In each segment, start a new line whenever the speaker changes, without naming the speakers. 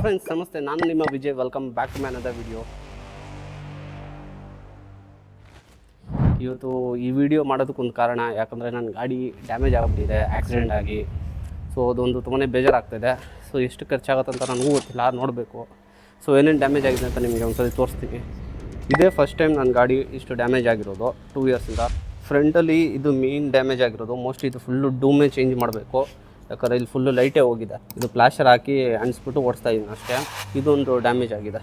Friends ನಮಸ್ತೆ, ನಾನು ನಿಮ್ಮ Vijay. Welcome back to my another video. ಇವತ್ತು ಈ ವಿಡಿಯೋ ಮಾಡೋದಕ್ಕೊಂದು ಕಾರಣ, ಯಾಕಂದರೆ ನನ್ನ ಗಾಡಿ ಡ್ಯಾಮೇಜ್ ಆಗಿಬಿಟ್ಟಿದೆ ಆಕ್ಸಿಡೆಂಟ್ ಆಗಿ. ಸೊ ಅದೊಂದು ತುಂಬಾ ಬೇಜಾರಾಗ್ತಿದೆ. ಸೊ ಎಷ್ಟು ಖರ್ಚಾಗುತ್ತೆ ಅಂತ ನನಗೂ ಗೊತ್ತಿಲ್ಲ, ನೋಡಬೇಕು. ಸೊ ಏನೇನು ಡ್ಯಾಮೇಜ್ ಆಗಿದೆ ಅಂತ ನಿಮಗೆ ಒಂದ್ಸರಿ ತೋರಿಸ್ತೀನಿ. ಇದೇ ಫಸ್ಟ್ ಟೈಮ್ ನನ್ನ ಗಾಡಿ ಇಷ್ಟು ಡ್ಯಾಮೇಜ್ ಆಗಿರೋದು 2 ಇಯರ್ಸಿಂದ. ಫ್ರಂಟಲ್ಲಿ ಇದು ಮೇನ್ ಡ್ಯಾಮೇಜ್ ಆಗಿರೋದು. ಮೋಸ್ಟ್ಲಿ ಇದು ಫುಲ್ಲು ಡೂಮೇ ಚೇಂಜ್ ಮಾಡಬೇಕು, ಯಾಕಂದರೆ ಇಲ್ಲಿ ಫುಲ್ಲು ಲೈಟೇ ಹೋಗಿದೆ. ಇದು ಪ್ಲಾಸ್ಟರ್ ಹಾಕಿ ಅಂಟಿಸ್ಬಿಟ್ಟು ಓಡಿಸ್ತಾ ಇದ್ದೀನಿ ಅಷ್ಟೇ. ಇದೊಂದು ಡ್ಯಾಮೇಜ್ ಆಗಿದೆ,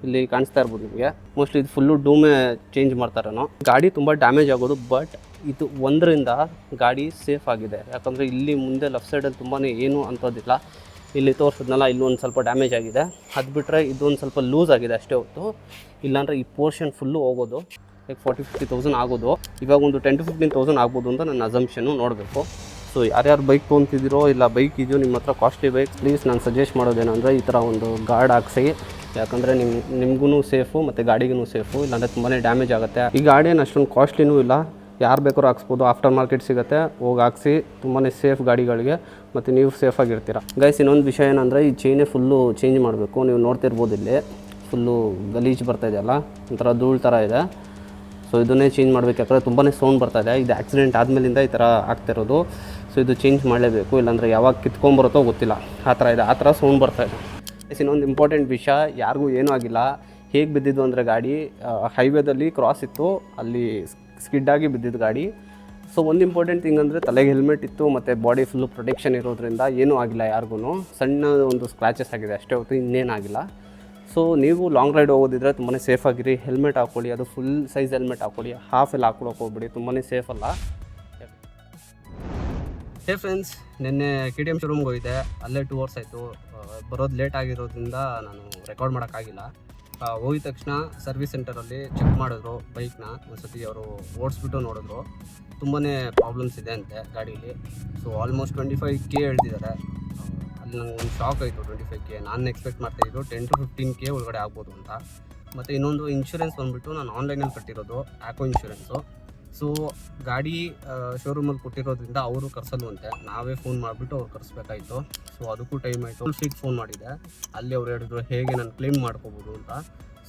ಇಲ್ಲಿ ಕಾಣಿಸ್ತಾ ಇರ್ಬೋದು ನಿಮಗೆ. ಮೋಸ್ಟ್ಲಿ ಇದು ಫುಲ್ಲು ಡೂಮೇ ಚೇಂಜ್ ಮಾಡ್ತಾರೇನೋ. ಗಾಡಿ ತುಂಬ ಡ್ಯಾಮೇಜ್ ಆಗೋದು, ಬಟ್ ಇದು ಒಂದರಿಂದ ಗಾಡಿ ಸೇಫ್ ಆಗಿದೆ. ಯಾಕಂದರೆ ಇಲ್ಲಿ ಮುಂದೆ ಲೆಫ್ಟ್ ಸೈಡಲ್ಲಿ ತುಂಬಾ ಏನೂ ಅಂಥದ್ದಿಲ್ಲ. ಇಲ್ಲಿ ತೋರಿಸಿದ್ನಲ್ಲ, ಇಲ್ಲೊಂದು ಸ್ವಲ್ಪ ಡ್ಯಾಮೇಜ್ ಆಗಿದೆ. ಅದು ಬಿಟ್ಟರೆ ಇದೊಂದು ಸ್ವಲ್ಪ ಲೂಸ್ ಆಗಿದೆ ಅಷ್ಟೇ ಹೊತ್ತು. ಇಲ್ಲಾಂದರೆ ಈ ಪೋರ್ಷನ್ ಫುಲ್ಲು ಹೋಗೋದು ಲೈಕ್ 40-50,000 ಆಗೋದು. ಇವಾಗ ಒಂದು 10,000-15,000 ಆಗ್ಬೋದು ಅಂತ ನನ್ನ ಅಸಂಪ್ಷನ್ನು. ನೋಡಬೇಕು. ಸೊ ಯಾರ್ಯಾರು ಬೈಕ್ ತೊಗೊತಿದ್ದೀರೋ ಇಲ್ಲ ಬೈಕ್ ಇದೆಯೋ ನಿಮ್ಮ ಹತ್ರ ಕಾಸ್ಟ್ಲಿ ಬೈಕ್, ಪ್ಲೀಸ್ ನಾನು ಸಜೆಸ್ಟ್ ಮಾಡೋದೇನೆಂದರೆ ಈ ಥರ ಒಂದು ಗಾರ್ಡ್ ಹಾಕ್ಸಿ. ಯಾಕಂದರೆ ನಿಮಗೂ ಸೇಫು ಮತ್ತು ಗಾಡಿಗೂ ಸೇಫು. ಇಲ್ಲಾಂದರೆ ತುಂಬಾ ಡ್ಯಾಮೇಜ್ ಆಗುತ್ತೆ. ಈ ಗಾಡಿ ಏನು ಅಷ್ಟೊಂದು ಕಾಸ್ಟ್ಲಿನೂ ಇಲ್ಲ, ಯಾರು ಬೇಕಾದ್ರೂ ಹಾಕ್ಸ್ಬೋದು. ಆಫ್ಟರ್ ಮಾರ್ಕೆಟ್ ಸಿಗುತ್ತೆ, ಹೋಗಿ ಹಾಕ್ಸಿ. ತುಂಬಾ ಸೇಫ್ ಗಾಡಿಗಳಿಗೆ, ಮತ್ತು ನೀವು ಸೇಫಾಗಿರ್ತೀರ. ಗೈಸ್, ಇನ್ನೊಂದು ವಿಷಯ ಏನಂದರೆ ಈ ಚೈನೇ ಫುಲ್ಲು ಚೇಂಜ್ ಮಾಡಬೇಕು. ನೀವು ನೋಡ್ತಿರ್ಬೋದು, ಇಲ್ಲಿ ಫುಲ್ಲು ಗಲೀಜು ಬರ್ತಾಯಿದೆಯಲ್ಲ, ಒಂಥರ ಧೂಳು ಥರ ಇದೆ. ಸೊ ಇದನ್ನೇ ಚೇಂಜ್ ಮಾಡಬೇಕು, ಯಾಕಂದರೆ ತುಂಬಾ ಸೌಂಡ್ ಬರ್ತಾಯಿದೆ. ಇದು ಆಕ್ಸಿಡೆಂಟ್ ಆದಮೇಲಿಂದ ಈ ಥರ ಆಗ್ತಿರೋದು. ಸೊ ಇದು ಚೇಂಜ್ ಮಾಡಲೇಬೇಕು, ಇಲ್ಲಾಂದರೆ ಯಾವಾಗ ಕಿತ್ಕೊಂಬರುತ್ತೋ ಗೊತ್ತಿಲ್ಲ. ಆ ಥರ ಇದೆ, ಆ ಥರ ಸೌಂಡ್ ಬರ್ತಾಯಿದೆ. ಇನ್ನೊಂದು ಇಂಪಾರ್ಟೆಂಟ್ ವಿಷಯ, ಯಾರಿಗೂ ಏನೂ ಆಗಿಲ್ಲ. ಹೇಗೆ ಬಿದ್ದಿದ್ದು ಅಂದರೆ ಗಾಡಿ ಹೈವೇದಲ್ಲಿ ಕ್ರಾಸ್ ಇತ್ತು, ಅಲ್ಲಿ ಸ್ಕಿಡ್ಡಾಗಿ ಬಿದ್ದಿದ್ದು ಗಾಡಿ. ಸೊ ಒಂದು ಇಂಪಾರ್ಟೆಂಟ್ ಥಿಂಗ್ ಅಂದರೆ ತಲೆಗೆ ಹೆಲ್ಮೆಟ್ ಇತ್ತು ಮತ್ತು ಬಾಡಿ ಫುಲ್ಲು ಪ್ರೊಟೆಕ್ಷನ್ ಇರೋದ್ರಿಂದ ಏನೂ ಆಗಿಲ್ಲ ಯಾರಿಗೂ. ಸಣ್ಣ ಒಂದು ಸ್ಕ್ರ್ಯಾಚಸ್ ಆಗಿದೆ ಅಷ್ಟೇ ಹೊತ್ತು, ಇನ್ನೇನಾಗಿಲ್ಲ. ಸೊ ನೀವು ಲಾಂಗ್ ರೈಡ್ ಹೋಗೋದಿದ್ರೆ ತುಂಬಾ ಸೇಫಾಗಿರಿ. ಹೆಲ್ಮೆಟ್ ಹಾಕ್ಕೊಳ್ಳಿ, ಅದು ಫುಲ್ ಸೈಜ್ ಹೆಲ್ಮೆಟ್ ಹಾಕ್ಕೊಳ್ಳಿ. ಹಾಫ್ ಎಲ್ಲ ಹಾಕ್ಕೊಳಕ್ಕೆ ಹೋಗ್ಬಿಡಿ, ತುಂಬಾ ಸೇಫ್ ಅಲ್ಲ. ಹೇ ಫ್ರೆಂಡ್ಸ್, ನಿನ್ನೆ KTM ಶೋರೂಮ್ಗೆ ಹೋಗಿದ್ದೆ. ಅಲ್ಲೇ 2 ಅವರ್ಸ್ ಆಯಿತು. ಬರೋದು ಲೇಟ್ ಆಗಿರೋದ್ರಿಂದ ನಾನು ರೆಕಾರ್ಡ್ ಮಾಡೋಕ್ಕಾಗಿಲ್ಲ. ಹೋಗಿದ ತಕ್ಷಣ ಸರ್ವಿಸ್ ಸೆಂಟರಲ್ಲಿ ಚೆಕ್ ಮಾಡಿದ್ರು ಬೈಕ್ನ. ಒಂದ್ಸತಿ ಅವರು ಓಡಿಸ್ಬಿಟ್ಟು ನೋಡಿದ್ರು, ತುಂಬಾ ಪ್ರಾಬ್ಲಮ್ಸ್ ಇದೆ ಅಂತೆ ಗಾಡೀಲಿ. ಸೊ ಆಲ್ಮೋಸ್ಟ್ 25K ಹೇಳ್ತಿದ್ದಾರೆ. ಅಲ್ಲಿ ನನಗೆ ಒಂದು ಶಾಕ್ ಆಯಿತು. 25K ನಾನು ಎಕ್ಸ್ಪೆಕ್ಟ್ ಮಾಡ್ತಾಯಿದ್ದು 10-15K ಒಳಗಡೆ ಆಗ್ಬೋದು ಅಂತ. ಮತ್ತು ಇನ್ನೊಂದು ಇನ್ಶೂರೆನ್ಸ್ ಬಂದುಬಿಟ್ಟು ನಾನು ಆನ್ಲೈನಲ್ಲಿ ಕಟ್ಟಿರೋದು, ಆ್ಯಕೋ ಇನ್ಶೂರೆನ್ಸು. ಸೊ ಗಾಡಿ ಶೋರೂಮಲ್ಲಿ ಕೊಟ್ಟಿರೋದ್ರಿಂದ ಅವರು ಕರ್ಸಲ್ವಂತೆ, ನಾವೇ ಫೋನ್ ಮಾಡಿಬಿಟ್ಟು ಅವ್ರು ಕರೆಸ್ಬೇಕಾಯಿತು. ಸೊ ಅದಕ್ಕೂ ಟೈಮ್ ಆಯಿತು. ಫೀಗೆ ಫೋನ್ ಮಾಡಿದೆ, ಅಲ್ಲಿ ಅವ್ರು ಹೇಳಿದ್ರು ಹೇಗೆ ನಾನು ಕ್ಲೇಮ್ ಮಾಡ್ಕೋಬೋದು ಅಂತ.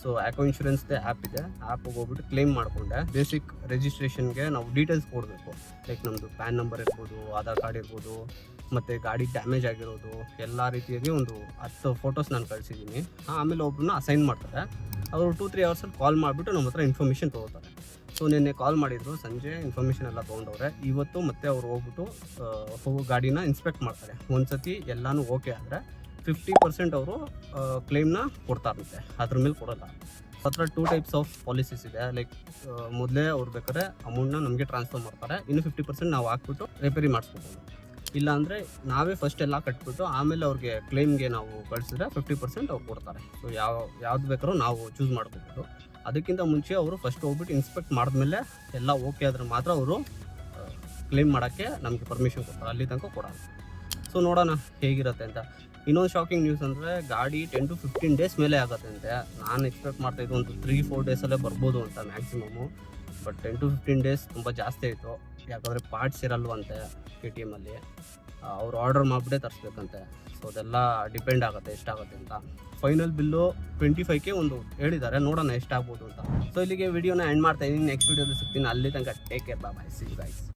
ಸೊ ಆ್ಯಕೋ ಇನ್ಶೂರೆನ್ಸ್ದೇ ಆ್ಯಪ್ ಇದೆ, ಆ್ಯಪಿಗೆ ಹೋಗ್ಬಿಟ್ಟು ಕ್ಲೇಮ್ ಮಾಡಿಕೊಂಡೆ. ಬೇಸಿಕ್ ರಿಜಿಸ್ಟ್ರೇಷನ್ಗೆ ನಾವು ಡೀಟೇಲ್ಸ್ ಕೊಡಬೇಕು, ಲೈಕ್ ನಮ್ಮದು ಪ್ಯಾನ್ ನಂಬರ್ ಇರ್ಬೋದು, ಆಧಾರ್ ಕಾರ್ಡ್ ಇರ್ಬೋದು, ಮತ್ತು ಗಾಡಿ ಡ್ಯಾಮೇಜ್ ಆಗಿರೋದು ಎಲ್ಲ ರೀತಿಯಾಗಿ ಒಂದು 10 ಫೋಟೋಸ್ ನಾನು ಕಳಿಸಿದ್ದೀನಿ. ಆಮೇಲೆ ಒಬ್ಬರನ್ನ ಅಸೈನ್ ಮಾಡ್ತಾರೆ. ಅವರು 2-3 ಅವರ್ಸಲ್ಲಿ ಕಾಲ್ ಮಾಡಿಬಿಟ್ಟು ನಮ್ಮ ಹತ್ರ ಇನ್ಫಾರ್ಮೇಷನ್ ತೊಗೋತಾರೆ. ಸೊ ನಿನ್ನೆ ಕಾಲ್ ಮಾಡಿದರು, ಸಂಜೆ ಇನ್ಫಾರ್ಮೇಷನ್ ಎಲ್ಲ ತೊಗೊಂಡವ್ರೆ. ಇವತ್ತು ಮತ್ತೆ ಅವ್ರು ಹೋಗ್ಬಿಟ್ಟು ಗಾಡಿನ ಇನ್ಸ್ಪೆಕ್ಟ್ ಮಾಡ್ತಾರೆ. ಒಂದು ಸತಿ ಎಲ್ಲನೂ ಓಕೆ ಆದರೆ 50% ಅವರು ಕ್ಲೇಮ್ನ ಕೊಡ್ತಾರಂತೆ, ಅದ್ರ ಮೇಲೆ ಕೊಡೋಲ್ಲ. ಹತ್ರ 2 ಟೈಪ್ಸ್ ಆಫ್ ಪಾಲಿಸೀಸ್ ಇದೆ. ಲೈಕ್ ಮೊದಲೇ ಅವ್ರು ಬೇಕಾದ್ರೆ ಅಮೌಂಟ್ನ ನಮಗೆ ಟ್ರಾನ್ಸ್ಫರ್ ಮಾಡ್ತಾರೆ, ಇನ್ನು 50% ನಾವು ಹಾಕ್ಬಿಟ್ಟು ರಿಪೇರಿ ಮಾಡಿಸ್ಕೋಬೋದು. ಇಲ್ಲಾಂದರೆ ನಾವೇ ಫಸ್ಟ್ ಎಲ್ಲ ಕಟ್ಬಿಟ್ಟು ಆಮೇಲೆ ಅವ್ರಿಗೆ ಕ್ಲೇಮ್ಗೆ ನಾವು ಕಳಿಸಿದ್ರೆ 50% ಅವ್ರು ಕೊಡ್ತಾರೆ. ಸೊ ಯಾವ್ದು ಬೇಕಾದ್ರೂ ನಾವು ಚೂಸ್ ಮಾಡ್ಕೋಬೋದು. ಅದಕ್ಕಿಂತ ಮುಂಚೆ ಅವರು ಫಸ್ಟ್ ಹೋಗ್ಬಿಟ್ಟು ಇನ್ಸ್ಪೆಕ್ಟ್ ಮಾಡಿದ್ಮೇಲೆ ಎಲ್ಲ ಓಕೆ ಆದರೆ ಮಾತ್ರ ಅವರು ಕ್ಲೇಮ್ ಮಾಡೋಕ್ಕೆ ನಮಗೆ ಪರ್ಮಿಷನ್ ಕೊಡ್ತಾರೆ, ಅಲ್ಲಿ ತನಕ ಕೊಡೋಲ್ಲ. ಸೊ ನೋಡೋಣ ಹೇಗಿರುತ್ತೆ ಅಂತ. ಇನ್ನೊಂದು ಶಾಕಿಂಗ್ ನ್ಯೂಸ್ ಅಂದರೆ ಗಾಡಿ 10-15 ಡೇಸ್ ಮೇಲೆ ಆಗುತ್ತೆ ಅಂತೆ. ನಾನು ಎಕ್ಸ್ಪೆಕ್ಟ್ ಮಾಡ್ತಾಯಿದ್ದು ಒಂದು 3-4 ಡೇಸಲ್ಲೇ ಬರ್ಬೋದು ಅಂತ ಮ್ಯಾಕ್ಸಿಮಮ್ಮು. ಬಟ್ 10-15 ಡೇಸ್ ತುಂಬ ಜಾಸ್ತಿ ಆಯಿತು. ಯಾಕಂದರೆ ಪಾರ್ಟ್ಸ್ ಇರಲ್ವಂತೆ KTMಲ್ಲಿ, ಅವ್ರು ಆರ್ಡರ್ ಮಾಡಿಬಿಟ್ಟೇ ತರಿಸ್ಬೇಕಂತೆ. ಸೊ ಅದೆಲ್ಲ ಡಿಪೆಂಡ್ ಆಗುತ್ತೆ ಎಷ್ಟಾಗುತ್ತೆ ಅಂತ. ಫೈನಲ್ ಬಿಲ್ಲು 25K ಒಂದು ಹೇಳಿದ್ದಾರೆ, ನೋಡೋಣ ಎಷ್ಟಾಗ್ಬೋದು ಅಂತ. ಸೊ ಇಲ್ಲಿಗೆ ವಿಡಿಯೋನ ಎಂಡ್ ಮಾಡ್ತಾಯಿದ್ದೀನಿ. ನೆಕ್ಸ್ಟ್ ವಿಡಿಯೋದಲ್ಲಿ ಸಿಗ್ತೀನಿ. ಅಲ್ಲಿ ತನಕ take care, bye, see you guys.